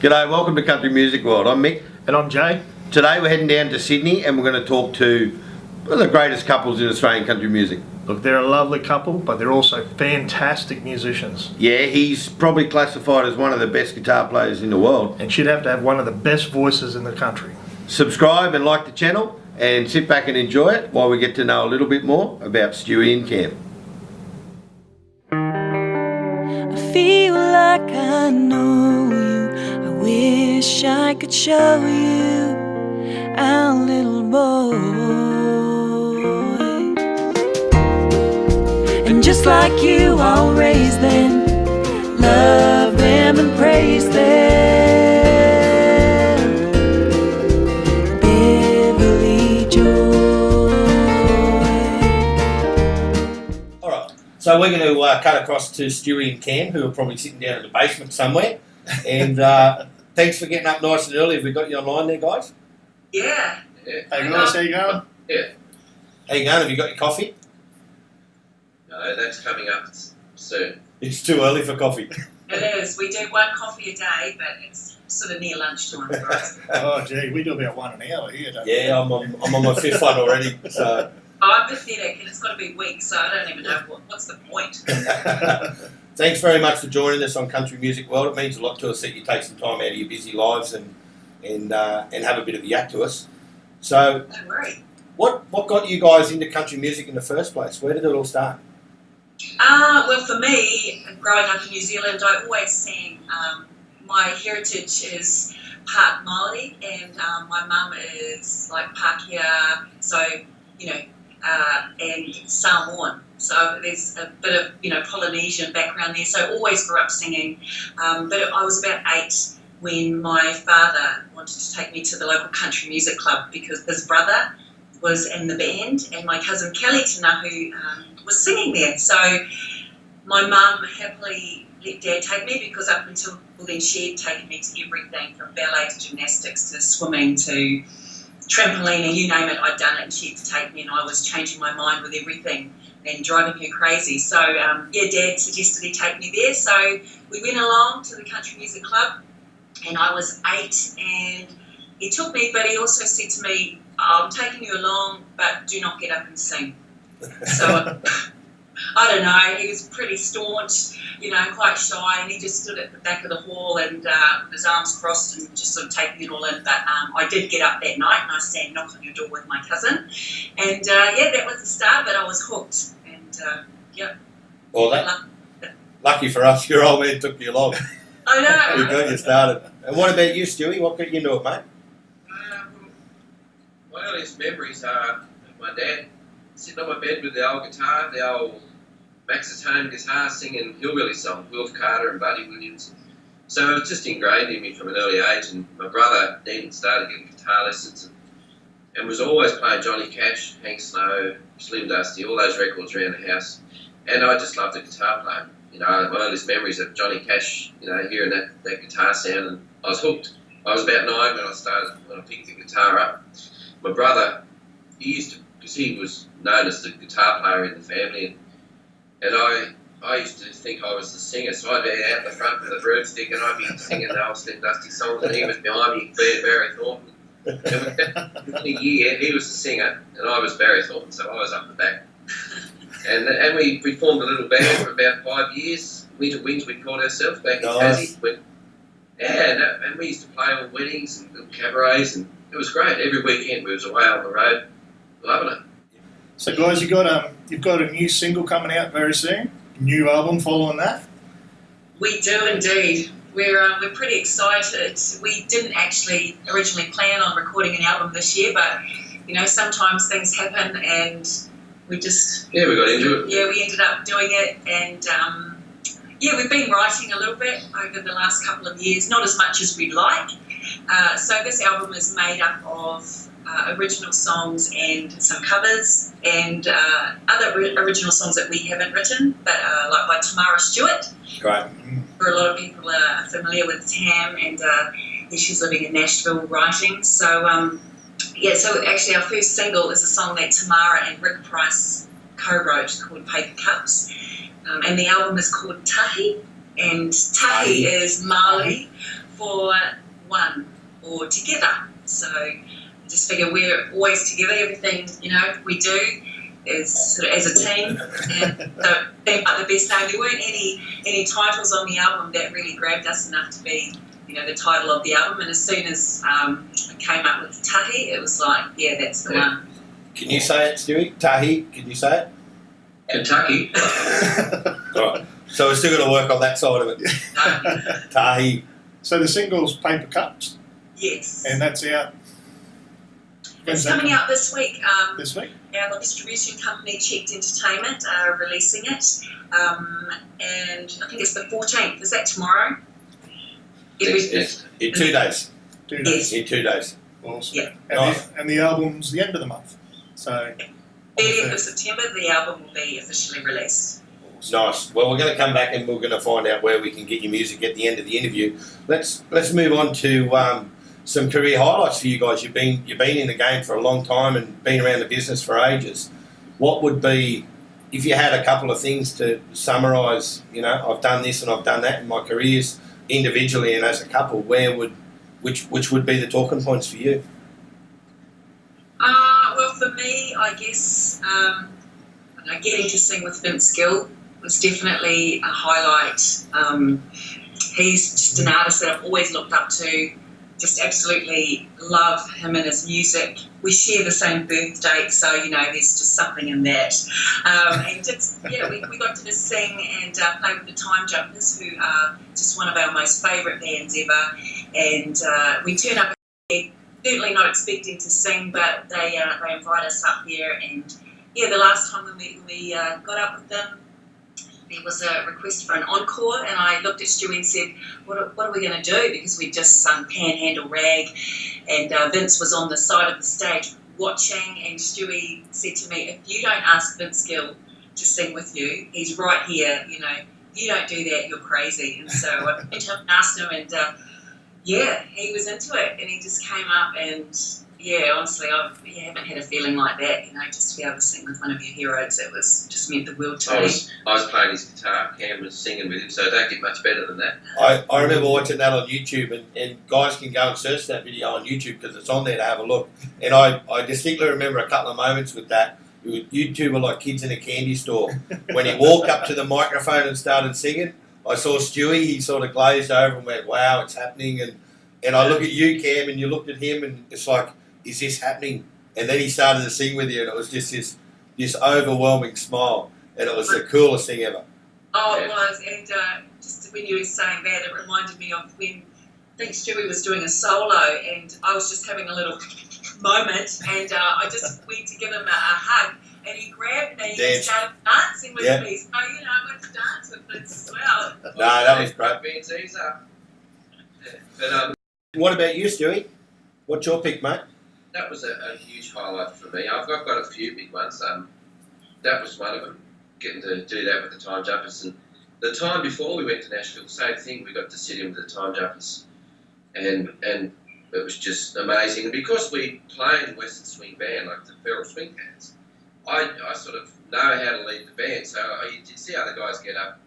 G'day, welcome to Country Music World. I'm Mick. And I'm Jay. Today we're heading down to Sydney and we're going to talk to one of the greatest couples in Australian country music. Look, they're a lovely couple, but they're also fantastic musicians. Yeah, he's probably classified as one of the best guitar players in the world. And she'd have to have one of the best voices in the country. Subscribe and like the channel and sit back and enjoy it while we get to know a little bit more about Stuie and Cam. I feel like I know you. I wish I could show you our little boy. And just like you, I'll raise them, love them and praise them. Beverly Joy. Alright, so we're going to cut across to Stuie and Cam, who are probably sitting down in the basement somewhere. And thanks for getting up nice and early. Have we got you online there, guys? Yeah. Hey guys, how you going? Yeah. How you going? Have you got your coffee? No, that's coming up soon. It's too early for coffee. It is. We do one coffee a day, but it's sort of near lunchtime for us. Oh gee, we do about one an hour here, don't we? Yeah, I'm on my fifth one already. So. I'm pathetic, and it's got to be weeks, so I don't even know what's the point. Thanks very much for joining us on Country Music World. It means a lot to us that you take some time out of your busy lives and have a bit of a yak to us. So, Don't worry. what got you guys into country music in the first place? Where did it all start? Well, for me, growing up in New Zealand, I always sang. My heritage is part Māori, and my mum is like Pākehā, so, and Samoan. So there's a bit of, Polynesian background there. So always grew up singing. But I was about 8 when my father wanted to take me to the local country music club because his brother was in the band and my cousin Kelly Tanahu was singing there. So my mum happily let Dad take me because up until then she had taken me to everything from ballet to gymnastics to swimming to trampoline, you name it, I'd done it, and she had to take me, and I was changing my mind with everything and driving her crazy. So, Dad suggested he take me there. So we went along to the country music club, and I was 8, and he took me, but he also said to me, I'm taking you along, but do not get up and sing. So, I don't know, he was pretty staunch, quite shy, and he just stood at the back of the hall and with his arms crossed and just sort of taking it all in. But I did get up that night and I sang Knock on Your Door with my cousin. And that was the start, but I was hooked. And Well, lucky for us, your old man took you along. I know. We got you started. And what about you, Stuie? What got you into it, mate? My earliest memories are of my dad sitting on my bed with the old guitar, the old Max's home guitar, singing hillbilly songs, Wilf Carter and Buddy Williams. So it was just ingrained in me from an early age. And my brother, Dean, started getting guitar lessons and was always playing Johnny Cash, Hank Snow, Slim Dusty, all those records around the house. And I just loved the guitar playing. My earliest memories of Johnny Cash, hearing that guitar sound, and I was hooked. I was about 9 when I picked the guitar up. My brother, because he was known as the guitar player in the family, and I used to think I was the singer, so I'd be out the front with a broomstick and I'd be singing the old Slim Dusty songs, and he was behind me, Barry Thornton. And within a year, he was the singer and I was Barry Thornton, so I was up the back. And we formed a little band for about 5 years. Winter Winds, we called ourselves back in Tassie. And we used to play on weddings and little cabarets, and it was great. Every weekend we was away on the road, loving it. So guys, you've got a new single coming out very soon. New album following that. We do indeed. We're pretty excited. We didn't actually originally plan on recording an album this year, but sometimes things happen, and we just we got into it. Yeah, we ended up doing it, and we've been writing a little bit over the last couple of years, not as much as we'd like. So this album is made up of original songs and some covers, and other original songs that we haven't written, but like by Tamara Stewart. Great. For a lot of people are familiar with Tam, and she's living in Nashville writing. So so actually our first single is a song that Tamara and Rick Price co-wrote called Paper Cups, and the album is called Tahi. and Tahi is Māori for one or together. So I just figure we're always together. Everything we do is sort of as a team, and so being like the best name. There weren't any titles on the album that really grabbed us enough to be the title of the album. And as soon as I came up with Tahi, it was like, yeah, that's the one. Can you say it, Stuie? Tahi, can you say it? Kentucky. All right. So we're still going to work on that side of it. Tahi. So the single's Paper Cups, Yes. and that's out. It's coming out this week. This week? Our distribution company, Checked Entertainment, are releasing it. And I think it's the 14th. Is that tomorrow? Yes. In 2 days. 2 days. In 2 days. Awesome. Yeah. And the album's the end of the month. So 30th of September, the album will be officially released. Nice. Well, we're going to come back and we're going to find out where we can get your music at the end of the interview. Let's move on to some career highlights for you guys. You've been in the game for a long time and been around the business for ages. What would be, if you had a couple of things to summarise, I've done this and I've done that in my careers individually and as a couple, which would be the talking points for you? Well, for me, I guess getting to sing with Vince Gill was definitely a highlight. He's just an artist that I've always looked up to. Just absolutely love him and his music. We share the same birth date, so there's just something in that. And just we got to just sing and play with the Time Jumpers, who are just one of our most favourite bands ever. And we turn up, certainly not expecting to sing, but they invite us up there. And the last time when we got up with them, there was a request for an encore, and I looked at Stuie and said, what are we going to do? Because we'd just sung Panhandle Rag, and Vince was on the side of the stage watching, and Stuie said to me, if you don't ask Vince Gill to sing with you, he's right here, if you don't do that, you're crazy. And so I went up and asked him, and he was into it, and he just came up, and honestly, I haven't had a feeling like that, just to be able to sing with one of your heroes. It was just meant the world to me. I was playing his guitar, Cam was singing with him, so don't get much better than that. I remember watching that on YouTube, and guys can go and search that video on YouTube because it's on there to have a look. And I distinctly remember a couple of moments with that. You two were like kids in a candy store. When he walked up to the microphone and started singing, I saw Stuie, he sort of glazed over and went, wow, it's happening. And I look at you, Cam, and you looked at him, and it's like, is this happening? And then he started to sing with you, and it was just this overwhelming smile, and it was the coolest thing ever. Oh, it was, and just when you were saying that, it reminded me of when I think Stuie was doing a solo, and I was just having a little moment, and I just went to give him a hug, and he grabbed me and started dancing with me. So, I went to dance with Vince as well. No, that was great. Vince, he's But what about you, Stuie? What's your pick, mate? that was a huge highlight for me. I've got a few big ones. That was one of them, getting to do that with the Time Jumpers. And the time before we went to Nashville, same thing, we got to sit in with the Time Jumpers. And it was just amazing. And because we play in Western Swing Band, like the Feral Swing Bands, I sort of know how to lead the band. So you did see other guys get up,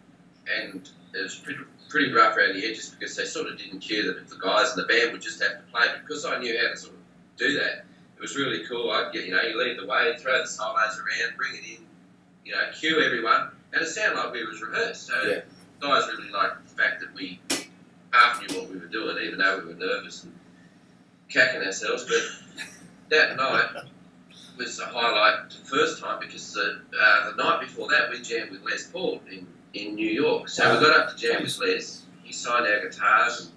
and it was pretty rough around the edges because they sort of didn't care that if the guys in the band would just have to play. But because I knew how to sort of do that, it was really cool. I'd get, you lead the way, throw the solos around, bring it in, cue everyone. And it sounded like we was rehearsed. So guys really liked the fact that we half knew what we were doing, even though we were nervous and cacking ourselves. But that night was a highlight the first time because the night before that we jammed with Les Paul in New York. So we got up to jam with Les. He signed our guitars and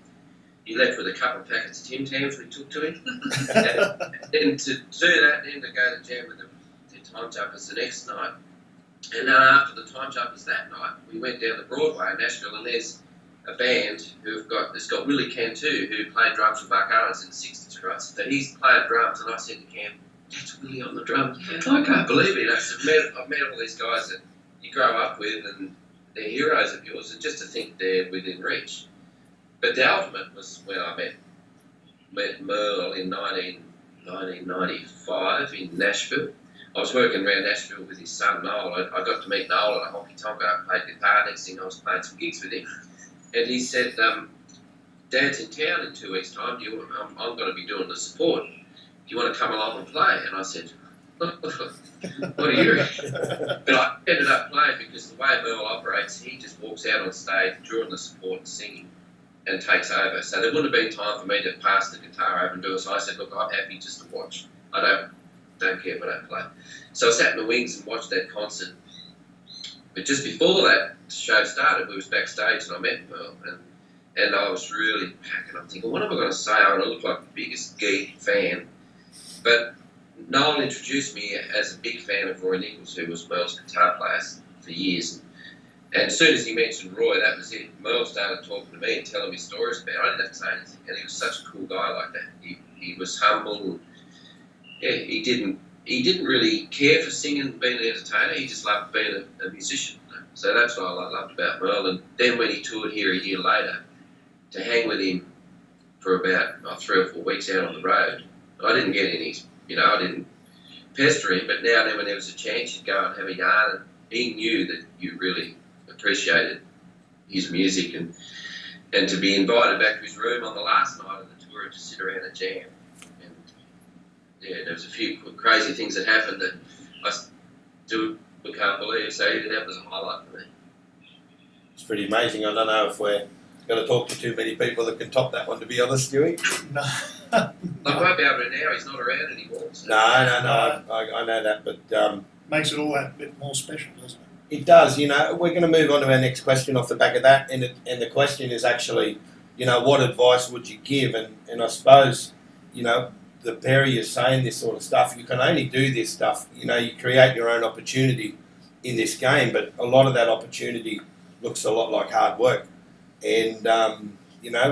he left with a couple of packets of Tim Tams we took to him. And to do that, then to go to jam with the Time Jumpers the next night. And after the Time Jumpers that night, we went down to Broadway in Nashville, and there's a band it's got Willie Cantu, who played drums with Buck Owens in the 60s, right? So he's playing drums, and I said to Cam, that's Willie on the drums. I can't believe it. I said, I've met all these guys that you grow up with, and they're heroes of yours, and just to think they're within reach. But the ultimate was when I met Merle in 1995 in Nashville. I was working around Nashville with his son Noel. I got to meet Noel at a honky tonk. I played guitar. Next thing I was playing some gigs with him. and he said, Dad's in town in 2 weeks' time. I'm going to be doing the support. Do you want to come along and play? And I said, what are you? But I ended up playing because the way Merle operates, he just walks out on stage during the support and singing and takes over. So there wouldn't have been time for me to pass the guitar over and do it. So I said, look, I'm happy just to watch. I don't care if I don't play. So I sat in the wings and watched that concert. But just before that show started, we was backstage and I met Merle, and I was really packing. I'm thinking, what am I going to say? I'm going to look like the biggest geek fan. But Noel introduced me as a big fan of Roy Nichols, who was Merle's guitar player for years. And as soon as he mentioned Roy, that was it. Merle started talking to me and telling me stories about it. I didn't have to say anything. And he was such a cool guy like that. He was humble. Yeah, he didn't really care for singing and being an entertainer. He just loved being a musician. So that's what I loved about Merle. And then when he toured here a year later, to hang with him for about 3 or 4 weeks out on the road, I didn't get any, I didn't pester him, but now and then when there was a chance, you'd go and have a yarn, and he knew that you really appreciated his music, and to be invited back to his room on the last night of the tour to sit around and jam. And yeah, there was a few crazy things that happened that I still can't believe, so that was a highlight for me. It's pretty amazing. I don't know if we're going to talk to too many people that can top that one, to be honest, Stewie. No. I won't be able to now, he's not around anymore. So. No, I know that, but... makes it all that bit more special, doesn't it? It does. We're going to move on to our next question off the back of that, and the question is actually, what advice would you give? And I suppose, the Perry is saying this sort of stuff. You can only do this stuff. You create your own opportunity in this game, but a lot of that opportunity looks a lot like hard work. And,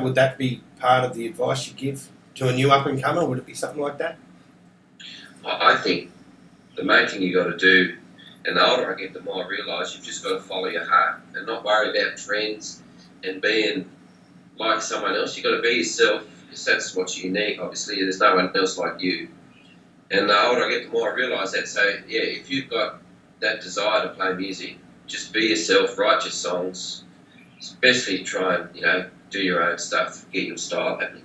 would that be part of the advice you give to a new up-and-comer? Would it be something like that? I think the main thing you got to do, and the older I get, the more I realise you've just got to follow your heart and not worry about trends and being like someone else. You've got to be yourself, because that's what's unique. Obviously, there's no one else like you. And the older I get, the more I realise that. So, yeah, if you've got that desire to play music, just be yourself, write your songs, especially try and, do your own stuff, get your style happening,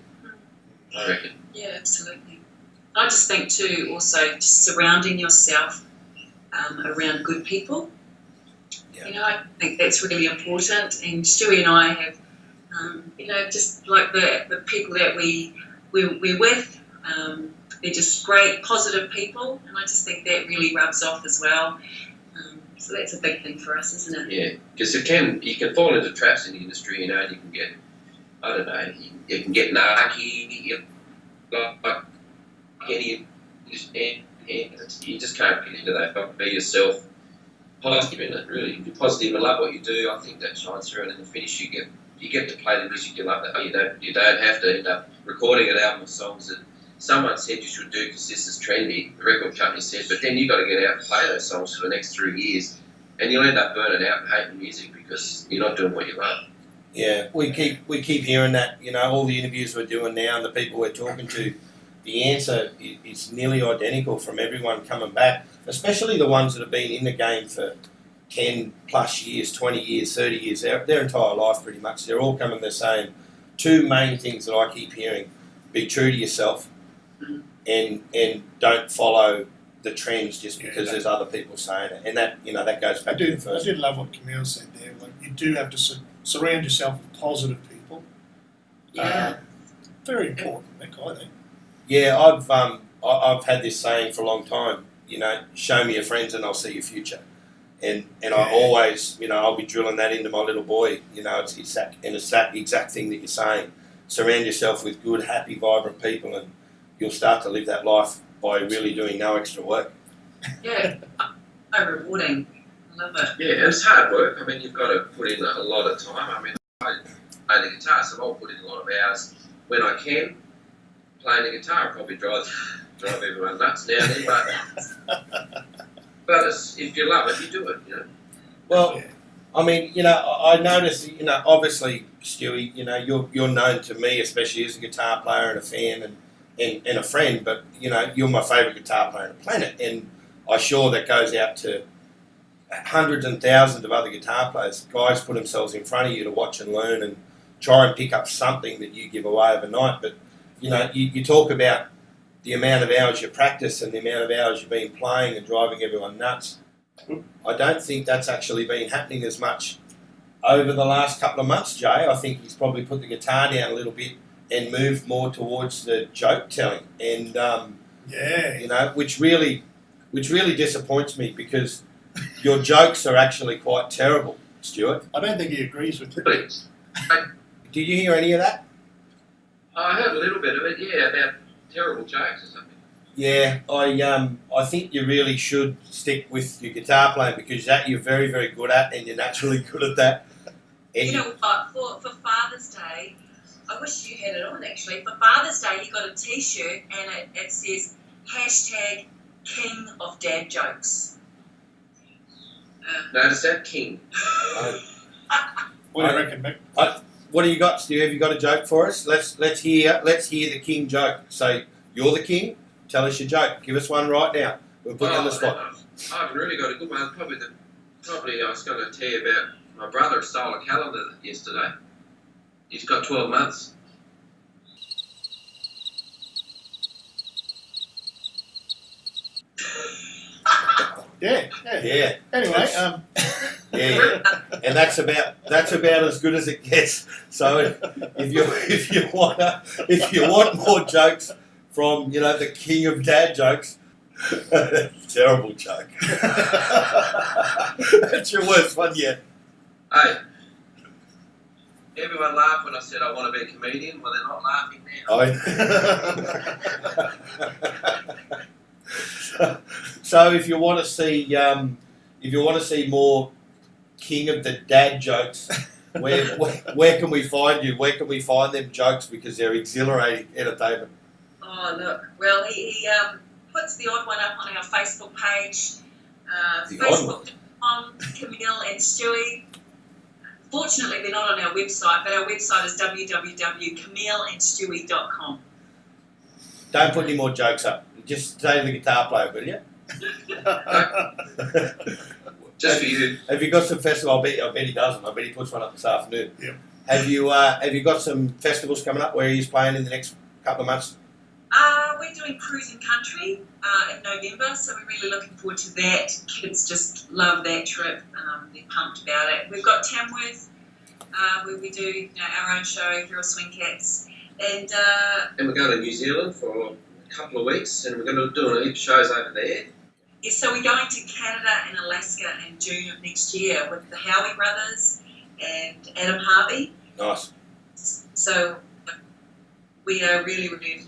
I reckon. Yeah, absolutely. I just think too, also, just surrounding yourself around good people. Yeah. I think that's really important. And Stuie and I have, just like the people that we're with, they're just great, positive people, and I just think that really rubs off as well. So that's a big thing for us, isn't it? Yeah, because you can fall into traps in the industry, and you can get, I don't know, you can get narky, like any, you just can't get into that. Be yourself, positive in it, really. If you're positive and love what you do, I think that shines through, and in the finish you get to play the music you love. That you don't have to end up recording an album of songs that someone said you should do because this is trendy, the record company said, but then you've got to get out and play those songs for the next 3 years, and you'll end up burning out and hating music because you're not doing what you love. Yeah, we keep hearing that, all the interviews we're doing now and the people we're talking to, the answer is nearly identical from everyone coming back, especially the ones that have been in the game for 10 plus years, 20 years, 30 years, their entire life pretty much. They're all coming the same. Two main things that I keep hearing: be true to yourself and don't follow the trends just because there's other people saying it. And that, that goes back to the first. I did love what Camille said there. Like, you do have to surround yourself with positive people. Yeah. Very important, Mick, I think. Yeah, I've had this saying for a long time. Show me your friends and I'll see your future. And I always, I'll be drilling that into my little boy. It's that exact thing that you're saying. Surround yourself with good, happy, vibrant people, and you'll start to live that life by really doing no extra work. Yeah, so rewarding. I love it. Yeah, it's hard work. I mean, you've got to put in a lot of time. I mean, I play the guitar, so I'll put in a lot of hours when I can. Playing the guitar probably drive everyone nuts now and then, but if you love it, you do it, Well, I mean, I noticed, obviously, Stewie, you're known to me, especially as a guitar player and a fan and a friend, but, you're my favourite guitar player on the planet, and I'm sure that goes out to hundreds and thousands of other guitar players. Guys put themselves in front of you to watch and learn and try and pick up something that you give away overnight. But, you know, you talk about the amount of hours you practice and the amount of hours you've been playing and driving everyone nuts. I don't think that's actually been happening as much over the last couple of months, Jay. I think he's probably put the guitar down a little bit and moved more towards the joke telling. And, you know, which really disappoints me because your jokes are actually quite terrible, Stuart. I don't think he agrees with you. Please. Did you hear any of that? I heard a little bit of it, yeah, about terrible jokes or something. Yeah, I think you really should stick with your guitar playing because that you're very, very good at and you're naturally good at that. And You know what? For Father's Day, I wish you had it on actually. For Father's Day, he got a T-shirt and it says hashtag King of Dad Jokes. Notice that, King. What do you reckon, Mick? what do you got, Stu? Have you got a joke for us? Let's hear the king joke. So you're the king. Tell us your joke. Give us one right now. We'll put you on the spot. I haven't really got a good one. Probably I was going to tell you about my brother stole a calendar yesterday. He's got 12 months. Yeah. Yeah. Anyway, Yeah, and that's about as good as it gets. So if you want more jokes from the king of dad jokes, terrible joke. That's your worst one yet. Hey, everyone laughed when I said I want to be a comedian. Well, they're not laughing now. So if you want to see more king of the dad jokes, where can we find you? Where can we find them jokes because they're exhilarating entertainment? Oh, look. Well, he puts the odd one up on our Facebook page, facebook.com, Camille and Stuie. Fortunately, they're not on our website, but our website is www.camilleandstuie.com. Don't put any more jokes up. Just say the guitar player, will you? Just for you. Have you got some festival? I bet he doesn't. I bet he puts one up this afternoon. Yep. Have you got some festivals coming up where he's playing in the next couple of months? We're doing Cruising Country in November, so we're really looking forward to that. Kids just love that trip. They're pumped about it. We've got Tamworth, where we do our own show, Hero Swing Cats. And we're going to New Zealand for a couple of weeks, and we're going to do a heap of shows over there. yeah, so we're going to Canada and Alaska in June of next year with the Howie Brothers and Adam Harvey. Nice. So we are really renewed.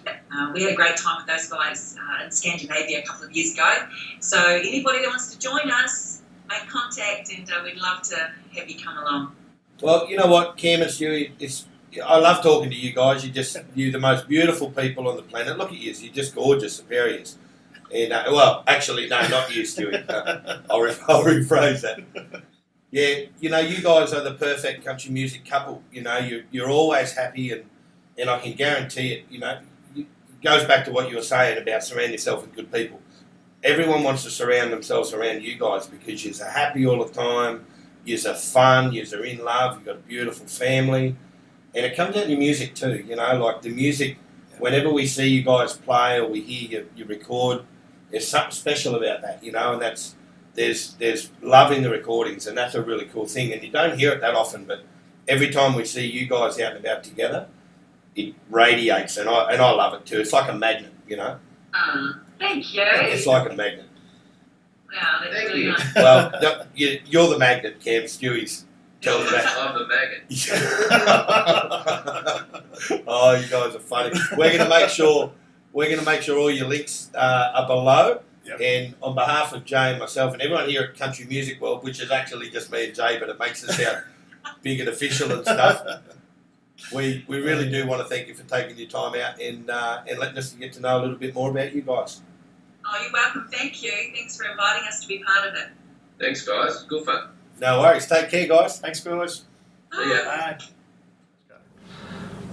We had a great time with those guys in Scandinavia a couple of years ago. So anybody that wants to join us, make contact, and we'd love to have you come along. Well, you know what, Cam and Stu, I love talking to you guys. You're the most beautiful people on the planet. Look at you. You're just gorgeous and various. And well, actually, no, not you, Stu. I'll rephrase that. Yeah, you guys are the perfect country music couple. You're always happy, and I can guarantee it. It goes back to what you were saying about surround yourself with good people. Everyone wants to surround themselves around you guys because you're happy all the time. You're fun. You're in love. You've got a beautiful family, and it comes out in your music too. Like the music. Whenever we see you guys play or we hear you record, there's something special about that, and there's love in the recordings, and that's a really cool thing. And you don't hear it that often, but every time we see you guys out and about together, it radiates, and I love it too. It's like a magnet, Thank you. It's like a magnet. Wow, that's Thank really you. nice. Well, you're the magnet, Cam. Stewie's. Tell us that. I'm the maggot. Oh, you guys are funny. We're going to make sure all your links are below. Yep. And on behalf of Jay and myself and everyone here at Country Music World, which is actually just me and Jay, but it makes us sound big and official and stuff, we really do want to thank you for taking your time out and letting us get to know a little bit more about you guys. Oh, you're welcome. Thank you. Thanks for inviting us to be part of it. Thanks, guys. Good fun. No worries. Take care, guys. thanks, guys. See ya. Bye.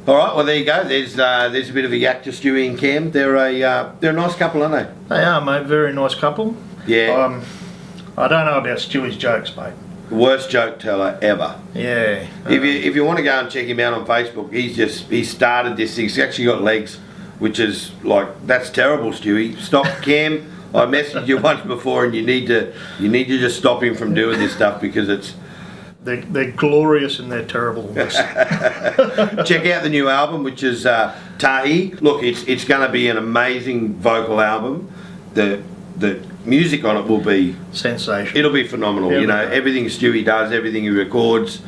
All right. Well, there you go. There's a bit of a yak to Stewie and Cam. They're a nice couple, aren't they? They are, mate. Very nice couple. Yeah. I don't know about Stewie's jokes, mate. Worst joke teller ever. Yeah. If you want to go and check him out on Facebook, he started this thing. He's actually got legs, which is like, that's terrible, Stewie. Stop, Cam. I messaged you once before, and you need to just stop him from doing this stuff because they're glorious in their terribleness. Check out the new album, which is Tahi. Look, it's going to be an amazing vocal album. The music on it will be sensational. It'll be phenomenal. Yeah, you know, everything Stewie does, everything he records,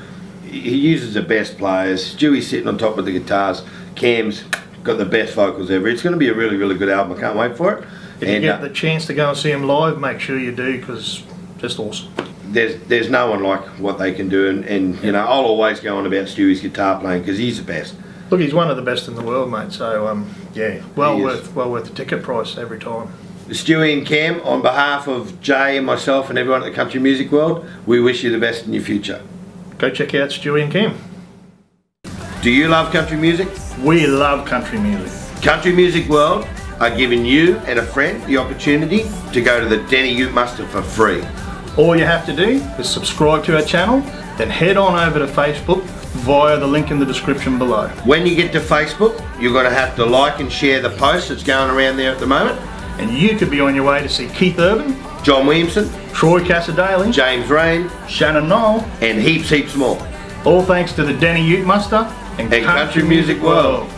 he uses the best players. Stewie's sitting on top of the guitars. Cam's got the best vocals ever. It's going to be a really, really good album. I can't wait for it. If you get the chance to go and see him live, make sure you do, because just awesome. There's no one like what they can do, and you know, I'll always go on about Stewie's guitar playing because he's the best. Look, he's one of the best in the world, mate. So yeah, well He worth the ticket price every time. Stewie and Cam, on behalf of Jay and myself and everyone at the country music world, we wish you the best in your future. Go check out Stewie and Cam. Do you love country music? We love country music. Country Music World are giving you and a friend the opportunity to go to the Denny Ute Muster for free. All you have to do is subscribe to our channel, then head on over to Facebook via the link in the description below. When you get to Facebook, you're going to have to like and share the post that's going around there at the moment. And you could be on your way to see Keith Urban, John Williamson, Troy Casadale, James Rain, Shannon Knoll, and heaps more. all thanks to the Denny Ute Muster and Country Music World.